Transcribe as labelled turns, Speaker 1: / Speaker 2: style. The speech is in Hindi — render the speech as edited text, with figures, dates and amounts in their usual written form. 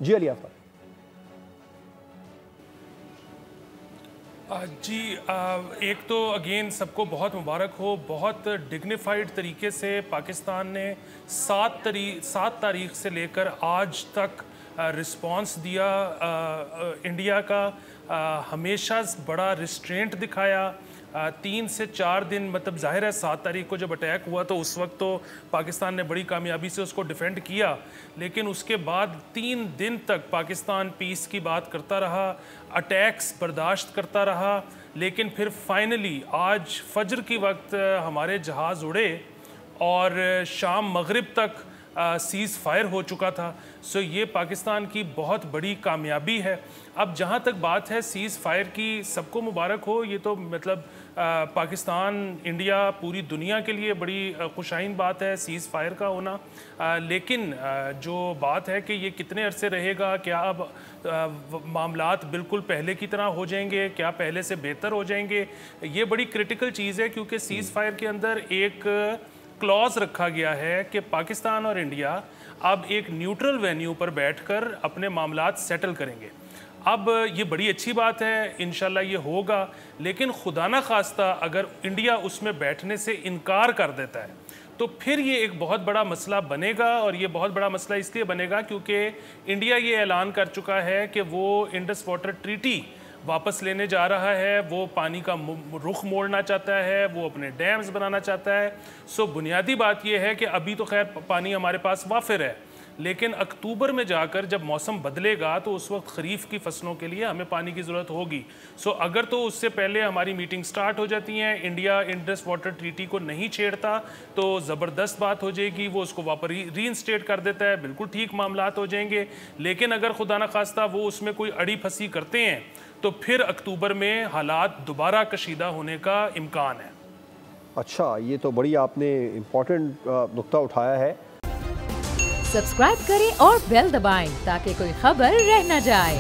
Speaker 1: जी अली आफ्ताब।
Speaker 2: जी एक तो अगेन सबको बहुत मुबारक हो। बहुत डिग्निफाइड तरीके से पाकिस्तान ने 7 तारीख से लेकर आज तक रिस्पांस दिया। इंडिया का हमेशा बड़ा रिस्ट्रेंट दिखाया। 3 से 4 दिन, मतलब जाहिर है 7 तारीख को जब अटैक हुआ तो उस वक्त तो पाकिस्तान ने बड़ी कामयाबी से उसको डिफेंड किया, लेकिन उसके बाद 3 दिन तक पाकिस्तान पीस की बात करता रहा, अटैक्स बर्दाश्त करता रहा। लेकिन फिर फाइनली आज फजर की वक्त हमारे जहाज़ उड़े और शाम मगरिब तक सीज़ फायर हो चुका था। सो ये पाकिस्तान की बहुत बड़ी कामयाबी है। अब जहाँ तक बात है सीज़ फायर की, सबको मुबारक हो। ये तो मतलब पाकिस्तान, इंडिया, पूरी दुनिया के लिए बड़ी खुशाइन बात है सीज़ फायर का होना। लेकिन जो बात है कि ये कितने अरसे रहेगा, क्या अब मामलात बिल्कुल पहले की तरह हो जाएंगे, क्या पहले से बेहतर हो जाएंगे, ये बड़ी क्रिटिकल चीज़ है। क्योंकि सीज़ फायर के अंदर एक क्लॉज रखा गया है कि पाकिस्तान और इंडिया अब एक न्यूट्रल वेन्यू पर बैठकर अपने मामलात सेटल करेंगे। अब ये बड़ी अच्छी बात है, इंशाल्लाह ये होगा। लेकिन खुदा ना खास्ता अगर इंडिया उसमें बैठने से इनकार कर देता है तो फिर ये एक बहुत बड़ा मसला बनेगा। और ये बहुत बड़ा मसला इसलिए बनेगा क्योंकि इंडिया ये ऐलान कर चुका है कि वो इंडस वाटर ट्रीटी वापस लेने जा रहा है, वो पानी का रुख मोड़ना चाहता है, वो अपने डैम्स बनाना चाहता है। सो बुनियादी बात यह है कि अभी तो खैर पानी हमारे पास वाफिर है, लेकिन अक्टूबर में जाकर जब मौसम बदलेगा तो उस वक्त खरीफ की फसलों के लिए हमें पानी की ज़रूरत होगी। सो अगर तो उससे पहले हमारी मीटिंग स्टार्ट हो जाती हैं, इंडिया इंडस वाटर ट्रीटी को नहीं छेड़ता तो ज़बरदस्त बात हो जाएगी, वो उसको वापस रीइंस्टेट कर देता है, बिल्कुल ठीक मामलात हो जाएंगे। लेकिन अगर खुदा न खास्ता वो उसमें कोई अड़ी फंसी करते हैं तो फिर अक्टूबर में हालात दोबारा कशीदा होने का इम्कान है।
Speaker 1: अच्छा, ये तो बड़ी आपने इम्पोर्टेंट नुक्ता उठाया है।
Speaker 3: सब्सक्राइब करें और बेल दबाएं ताकि कोई खबर रह न जाए।